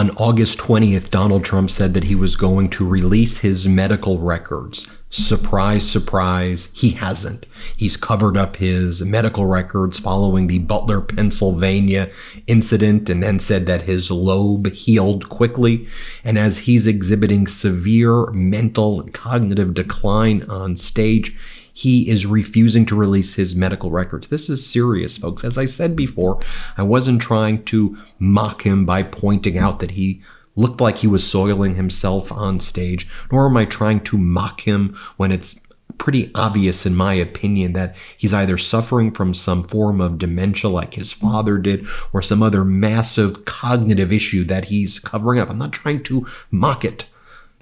On August 20th, Donald Trump said that he was going to release his medical records. Surprise, surprise, he hasn't. He's covered up his medical records following the Butler, Pennsylvania incident, and then said that his lobe healed quickly. And as he's exhibiting severe mental and cognitive decline on stage, he is refusing to release his medical records. This is serious, folks. As I said before, I wasn't trying to mock him by pointing out that he looked like he was soiling himself on stage, nor am I trying to mock him when it's pretty obvious, in my opinion, that he's either suffering from some form of dementia like his father did, or some other massive cognitive issue that he's covering up. I'm not trying to mock it.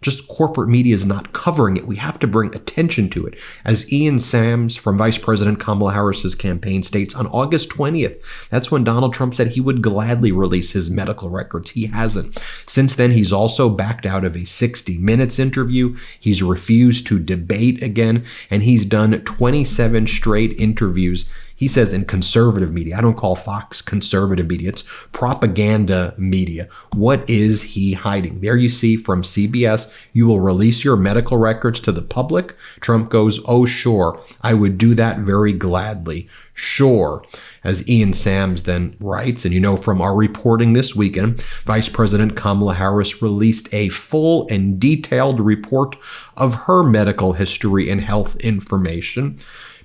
Just corporate media is not covering it. We have to bring attention to it. As Ian Sams from Vice President Kamala Harris's campaign states, on August 20th, that's when Donald Trump said he would gladly release his medical records. He hasn't. Since then, he's also backed out of a 60 Minutes interview. He's refused to debate again, and he's done 27 straight interviews. He says in conservative media. I don't call Fox conservative media. It's propaganda media. What is he hiding? There you see from CBS, you will release your medical records to the public. Trump goes, oh, sure, I would do that very gladly. Sure. As Ian Sams then writes, and you know from our reporting this weekend, Vice President Kamala Harris released a full and detailed report of her medical history and health information.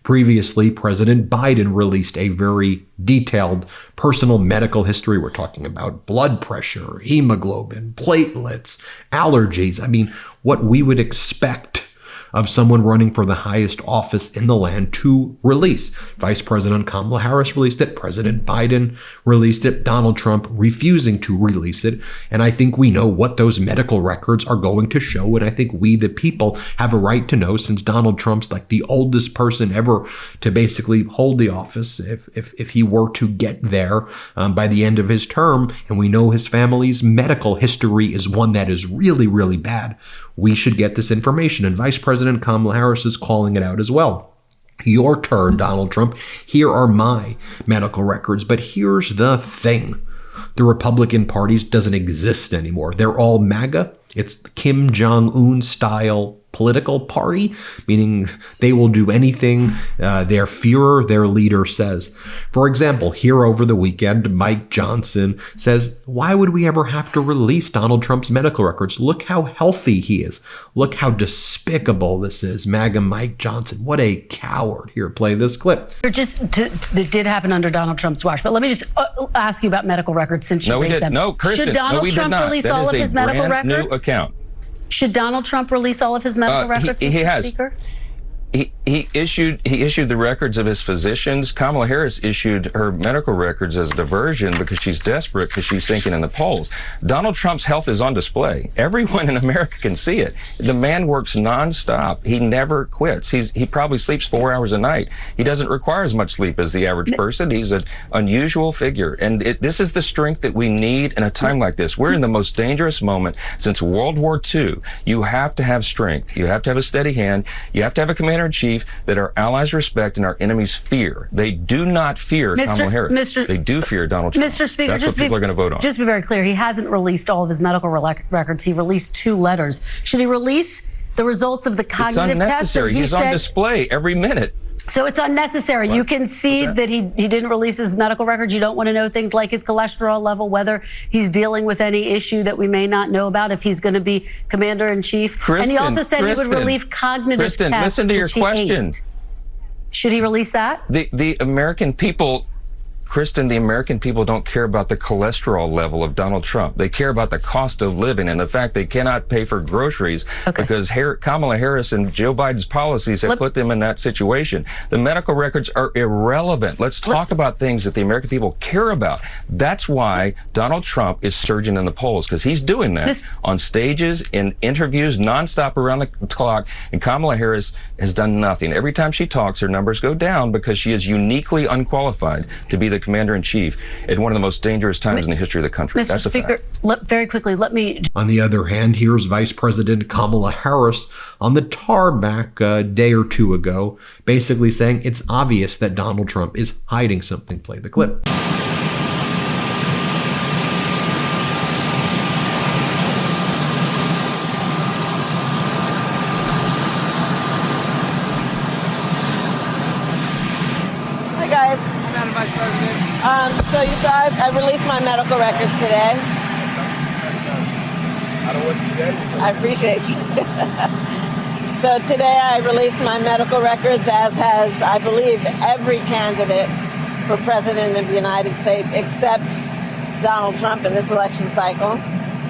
Previously, President Biden released a very detailed personal medical history. We're talking about blood pressure, hemoglobin, platelets, allergies. I mean, what we would expect of someone running for the highest office in the land to release. Vice President Kamala Harris released it. President Biden released it. Donald Trump refusing to release it. And I think we know what those medical records are going to show. And I think we, the people, have a right to know, since Donald Trump's like the oldest person ever to basically hold the office, if he were to get there by the end of his term. And we know his family's medical history is one that is really, really bad. We should get this information. And Vice President Kamala Harris is calling it out as well. Your turn, Donald Trump. Here are my medical records. But here's the thing. The Republican Party doesn't exist anymore. They're all MAGA. It's the Kim Jong-un style political party, meaning they will do anything their Führer, their leader, says. For example, here over the weekend, Mike Johnson says, why would we ever have to release Donald Trump's medical records? Look how healthy he is. Look how despicable this is. MAGA Mike Johnson. What a coward. Here, play this clip. It did happen under Donald Trump's watch, but let me just ask you about medical records since you raised them. No, Kristen, should Donald Trump release all of his medical records? New account. Should Donald Trump release all of his medical records, Mr. Speaker? He issued the records of his physicians. Kamala Harris issued her medical records as a diversion because she's desperate, because she's sinking in the polls. Donald Trump's health is on display. Everyone in America can see it. The man works nonstop. He never quits. He probably sleeps 4 hours a night. He doesn't require as much sleep as the average person. He's an unusual figure. And this is the strength that we need in a time like this. We're in the most dangerous moment since World War II. You have to have strength. You have to have a steady hand. You have to have a commander-in-chief that our allies respect and our enemies fear. They do not fear Kamala Harris. They do fear Donald Trump. Mr. Speaker, that's what people are going to vote on. Just to be very clear, he hasn't released all of his medical records. He released 2 letters. Should he release the results of the cognitive test? It's unnecessary. He's on display every minute. So it's unnecessary. Right. You concede that he didn't release his medical records. You don't want to know things like his cholesterol level, whether he's dealing with any issue that we may not know about, if he's going to be commander-in-chief. And he also said he would release cognitive tests. Listen to your question. Should he release that? The American people, Kristen, the American people don't care about the cholesterol level of Donald Trump. They care about the cost of living and the fact they cannot pay for groceries because Kamala Harris and Joe Biden's policies have put them in that situation. The medical records are irrelevant. Let's talk about things that the American people care about. That's why Donald Trump is surging in the polls, because he's doing that on stages, in interviews, nonstop around the clock, and Kamala Harris has done nothing. Every time she talks, her numbers go down because she is uniquely unqualified to be the commander-in-chief at one of the most dangerous times in the history of the country. Mr. Speaker, very quickly, let me... On the other hand, here's Vice President Kamala Harris on the tarmac a day or two ago, basically saying it's obvious that Donald Trump is hiding something. Play the clip. I released my medical records today. I appreciate you. So today I released my medical records, as has, I believe, every candidate for president of the United States except Donald Trump in this election cycle.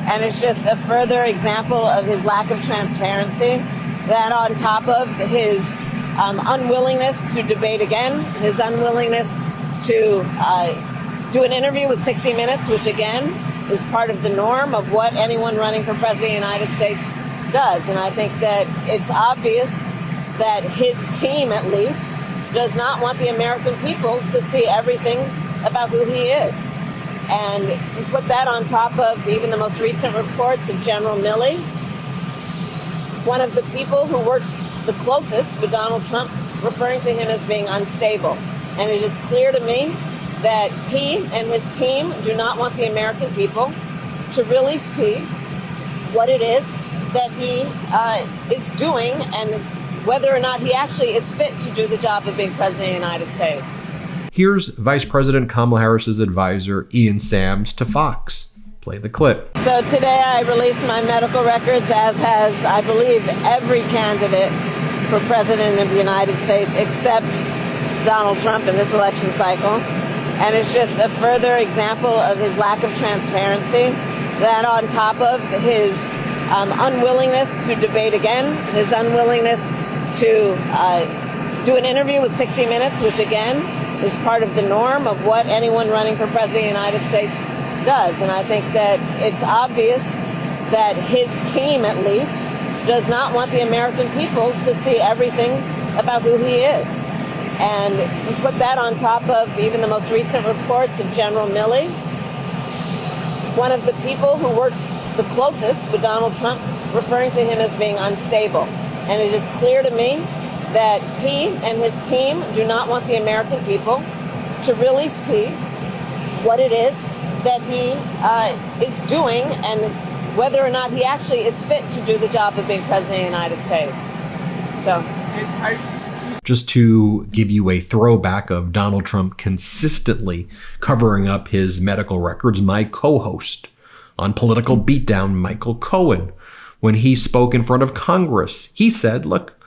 And it's just a further example of his lack of transparency, that on top of his unwillingness to debate again, his unwillingness to do an interview with 60 Minutes, which again is part of the norm of what anyone running for president of the United States does. And I think that it's obvious that his team, at least, does not want the American people to see everything about who he is. And you put that on top of even the most recent reports of General Milley, one of the people who worked the closest with Donald Trump, referring to him as being unstable. And it is clear to me that he and his team do not want the American people to really see what it is that he is doing and whether or not he actually is fit to do the job of being president of the United States. Here's Vice President Kamala Harris's advisor, Ian Sams, to Fox. Play the clip. So today I released my medical records, as has, I believe, every candidate for president of the United States except Donald Trump in this election cycle. And it's just a further example of his lack of transparency, that on top of his unwillingness to debate again, his unwillingness to do an interview with 60 Minutes, which again is part of the norm of what anyone running for president of the United States does. And I think that it's obvious that his team, at least, does not want the American people to see everything about who he is. And you put that on top of even the most recent reports of General Milley, one of the people who worked the closest with Donald Trump, referring to him as being unstable. And it is clear to me that he and his team do not want the American people to really see what it is that he is doing and whether or not he actually is fit to do the job of being president of the United States. So, just to give you a throwback of Donald Trump consistently covering up his medical records, my co-host on Political Beatdown, Michael Cohen, when he spoke in front of Congress, he said, look,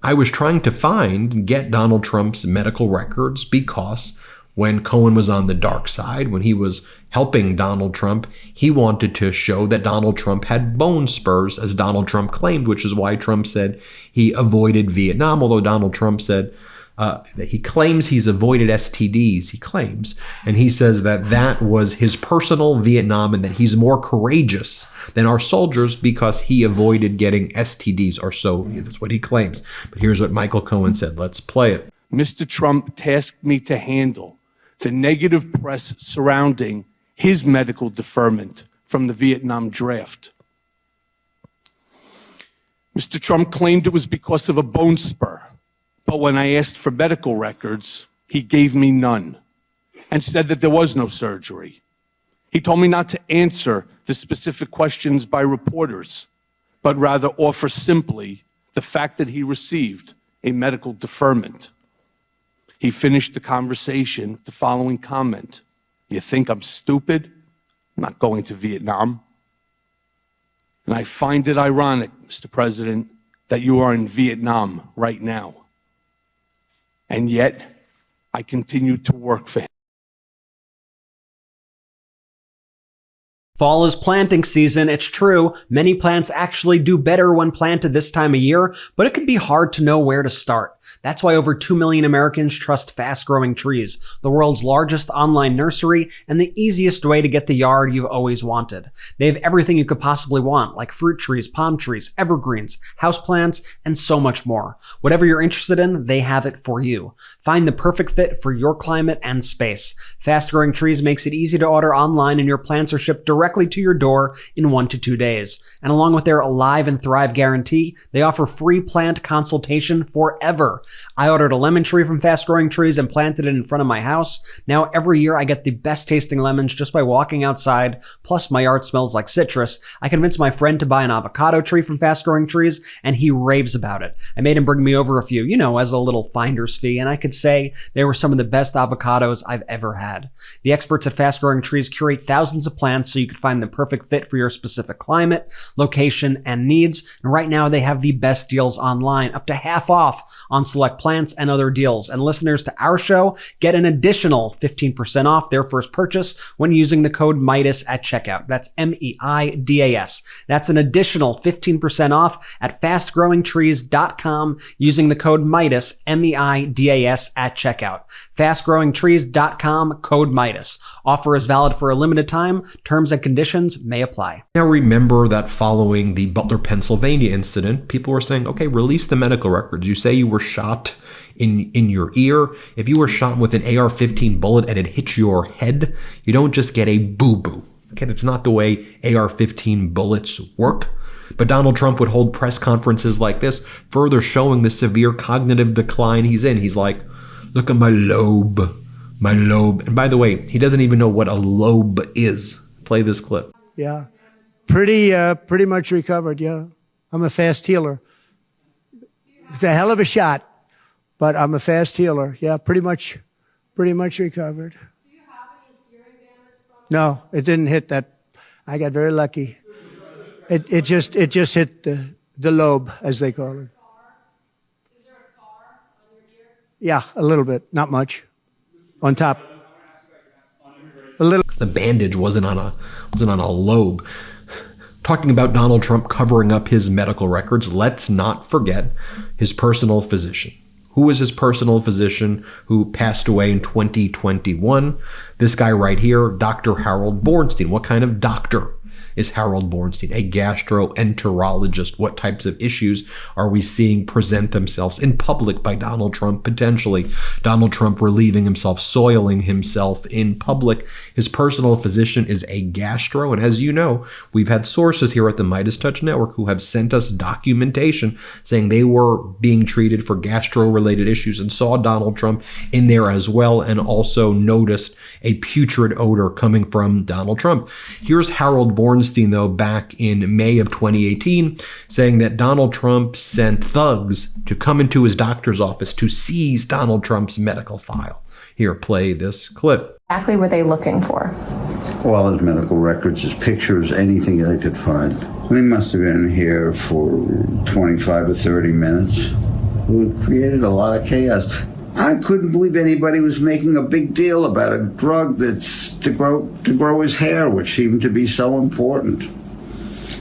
I was trying to find and get Donald Trump's medical records because when Cohen was on the dark side, when he was helping Donald Trump, he wanted to show that Donald Trump had bone spurs, as Donald Trump claimed, which is why Trump said he avoided Vietnam, although Donald Trump said that he claims he's avoided STDs, he claims. And he says that that was his personal Vietnam and that he's more courageous than our soldiers because he avoided getting STDs, or so that's what he claims. But here's what Michael Cohen said. Let's play it. Mr. Trump tasked me to handle the negative press surrounding his medical deferment from the Vietnam draft. Mr. Trump claimed it was because of a bone spur, but when I asked for medical records, he gave me none and said that there was no surgery. He told me not to answer the specific questions by reporters, but rather offer simply the fact that he received a medical deferment. He finished the conversation with the following comment: "You think I'm stupid? I'm not going to Vietnam." And I find it ironic, Mr. President, that you are in Vietnam right now. And yet, I continue to work for him. Fall is planting season, it's true. Many plants actually do better when planted this time of year, but it can be hard to know where to start. That's why over 2 million Americans trust Fast Growing Trees, the world's largest online nursery and the easiest way to get the yard you've always wanted. They have everything you could possibly want, like fruit trees, palm trees, evergreens, houseplants, and so much more. Whatever you're interested in, they have it for you. Find the perfect fit for your climate and space. Fast Growing Trees makes it easy to order online, and your plants are shipped directly directly to your door in 1 to 2 days. And along with their Alive and Thrive guarantee, they offer free plant consultation forever. I ordered a lemon tree from Fast Growing Trees and planted it in front of my house. Now every year I get the best tasting lemons just by walking outside, plus my yard smells like citrus. I convinced my friend to buy an avocado tree from Fast Growing Trees, and he raves about it. I made him bring me over a few, as a little finder's fee, and I could say they were some of the best avocados I've ever had. The experts at Fast Growing Trees curate thousands of plants so you could find the perfect fit for your specific climate, location, and needs. And right now they have the best deals online, up to half off on select plants and other deals. And listeners to our show get an additional 15% off their first purchase when using the code Meidas at checkout. That's MEIDAS. That's an additional 15% off at fastgrowingtrees.com using the code Meidas, MEIDAS at checkout. Fastgrowingtrees.com, code Meidas. Offer is valid for a limited time. Terms and conditions may apply. Now remember that following the Butler, Pennsylvania incident, people were saying, okay, release the medical records. You say you were shot in your ear. If you were shot with an AR-15 bullet and it hit your head, you don't just get a boo-boo. Okay, that's not the way AR-15 bullets work. But Donald Trump would hold press conferences like this, further showing the severe cognitive decline he's in. He's like, look at my lobe. My lobe. And by the way, he doesn't even know what a lobe is. Play this clip. Yeah. Pretty much recovered, yeah. I'm a fast healer. It's a hell of a shot, but I'm a fast healer. Yeah, pretty much recovered. Do you have any hearing damage from it? No, it didn't hit that. I got very lucky. It just hit the lobe, as they call it. Is there a scar on your ear? Yeah, a little bit, not much. On top. A little. The bandage wasn't on a lobe. Talking about Donald Trump covering up his medical records, let's not forget his personal physician. Who was his personal physician who passed away in 2021? This guy right here, Dr. Harold Bornstein. What kind of doctor is Harold Bornstein? A gastroenterologist. What types of issues are we seeing present themselves in public by Donald Trump potentially? Donald Trump relieving himself, soiling himself in public. His personal physician is a gastro, and as you know, we've had sources here at the MeidasTouch Network who have sent us documentation saying they were being treated for gastro-related issues and saw Donald Trump in there as well, and also noticed a putrid odor coming from Donald Trump. Here's Harold Bornstein, though, back in May of 2018, saying that Donald Trump sent thugs to come into his doctor's office to seize Donald Trump's medical file. Here, play this clip. Exactly what they looking for? All his medical records, his pictures, anything they could find. We must have been here for 25 or 30 minutes. It created a lot of chaos. I couldn't believe anybody was making a big deal about a drug that's to grow his hair, which seemed to be so important.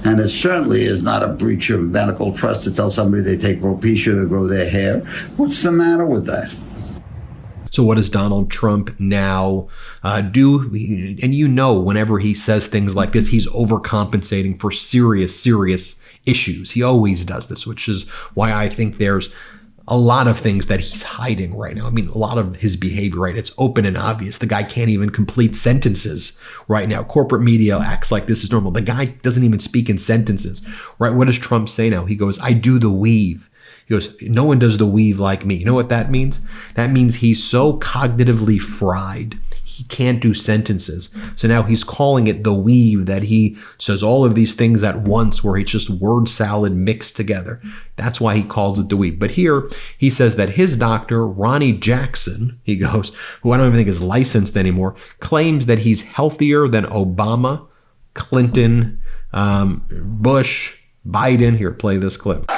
And it certainly is not a breach of medical trust to tell somebody they take Propecia to grow their hair. What's the matter with that? So what does Donald Trump now do? And whenever he says things like this, he's overcompensating for serious issues. He always does this, which is why I think there's a lot of things that he's hiding right now. I mean, a lot of his behavior, right? It's open and obvious. The guy can't even complete sentences right now. Corporate media acts like this is normal. The guy doesn't even speak in sentences, right? What does Trump say now? He goes, I do the weave. He goes, no one does the weave like me. You know what that means? That means he's so cognitively fried, he can't do sentences. So now he's calling it the weave, that he says all of these things at once where it's just word salad mixed together. That's why he calls it the weave. But here he says that his doctor, Ronnie Jackson, he goes, who I don't even think is licensed anymore, claims that he's healthier than Obama, Clinton, Bush, Biden. Here, play this clip.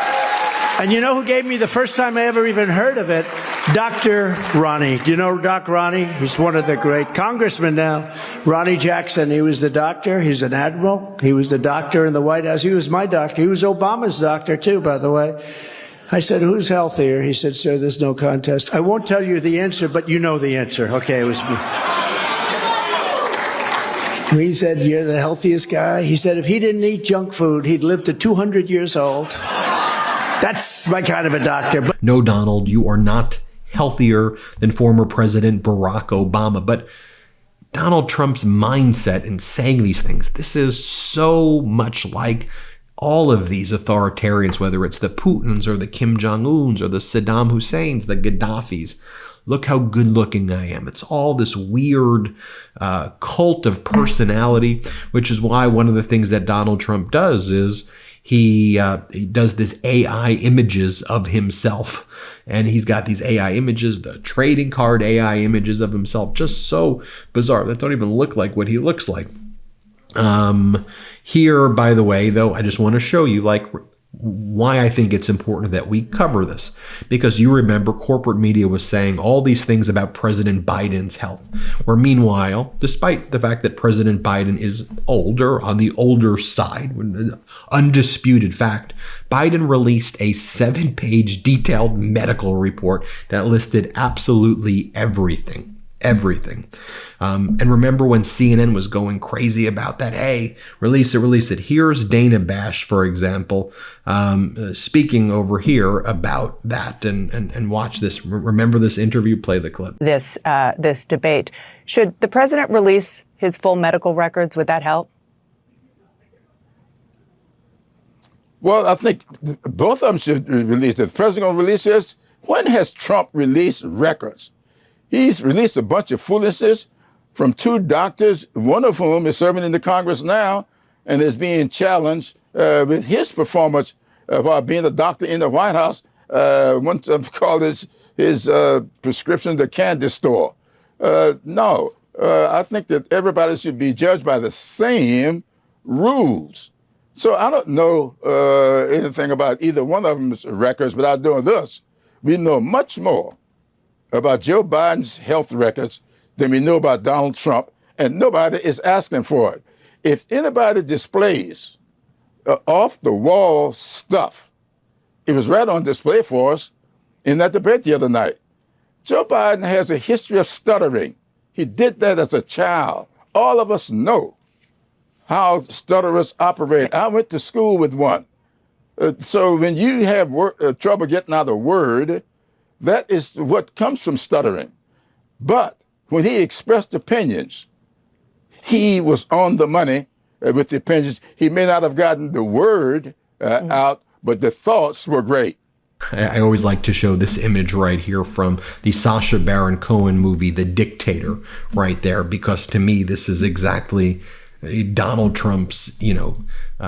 And you know who gave me the first time I ever even heard of it? Dr. Ronnie. Do you know Doc Ronnie? He's one of the great congressmen now. Ronnie Jackson, he was the doctor. He's an admiral. He was the doctor in the White House. He was my doctor. He was Obama's doctor, too, by the way. I said, who's healthier? He said, sir, there's no contest. I won't tell you the answer, but you know the answer. Okay, it was me. He said, you're the healthiest guy. He said, if he didn't eat junk food, he'd live to 200 years old. That's my kind of a doctor. No, Donald, you are not healthier than former President Barack Obama. But Donald Trump's mindset in saying these things, this is so much like all of these authoritarians, whether it's the Putins or the Kim Jong-uns or the Saddam Husseins, the Gaddafis. Look how good looking I am. It's all this weird cult of personality, which is why one of the things that Donald Trump does is he does this AI images of himself. And he's got these AI images, the trading card AI images of himself, just so bizarre that don't even look like what he looks like. Here, by the way, though, I just want to show you like why I think it's important that we cover this, because you remember corporate media was saying all these things about President Biden's health, where meanwhile, despite the fact that President Biden is older, on the older side, undisputed fact, Biden released a 7-page detailed medical report that listed absolutely everything. And remember when CNN was going crazy about that? Hey, release it. Here's Dana Bash, for example, speaking over here about that. And watch this. Remember this interview? Play the clip. This debate. Should the president release his full medical records? Would that help? Well, I think both of them should release this. The president going to release this? When has Trump released records? He's released a bunch of foolishness from 2 doctors, one of whom is serving in the Congress now and is being challenged with his performance while being a doctor in the White House. One called his prescription the candy store. No, I think that everybody should be judged by the same rules. So I don't know anything about either one of them's records, but I'm doing this. We know much more about Joe Biden's health records than we know about Donald Trump, and nobody is asking for it. If anybody displays off-the-wall stuff, it was right on display for us in that debate the other night. Joe Biden has a history of stuttering. He did that as a child. All of us know how stutterers operate. I went to school with one. So when you have trouble getting out a word, that is what comes from stuttering. But when he expressed opinions, he was on the money with the opinions. He may not have gotten the word out, but the thoughts were great. I always like to show this image right here from the Sacha Baron Cohen movie, The Dictator, right there, because to me, this is exactly Donald Trump's, the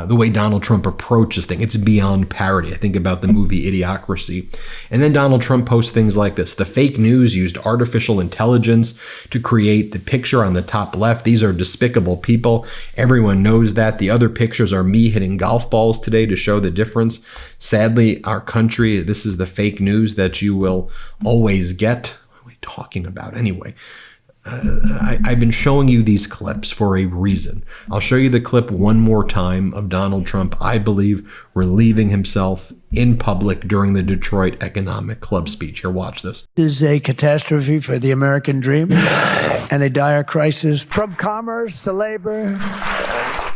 way Donald Trump approaches things. It's beyond parody. I think about the movie Idiocracy. And then Donald Trump posts things like this. The fake news used artificial intelligence to create the picture on the top left. These are despicable people. Everyone knows that. The other pictures are me hitting golf balls today to show the difference. Sadly, our country, this is the fake news that you will always get. What are we talking about anyway? I've been showing you these clips for a reason. I'll show you the clip one more time of Donald Trump, I believe, relieving himself in public during the Detroit Economic Club speech. Here, watch this. This is a catastrophe for the American dream and a dire crisis from commerce to labor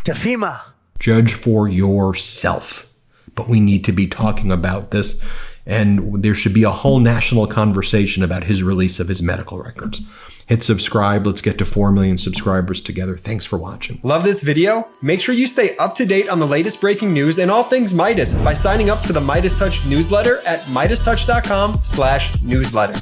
to FEMA. Judge for yourself. But we need to be talking about this, and there should be a whole national conversation about his release of his medical records. Hit subscribe. Let's get to 4 million subscribers together. Thanks for watching. Love this video? Make sure you stay up to date on the latest breaking news and all things Midas by signing up to the MeidasTouch newsletter at MeidasTouch.com/newsletter.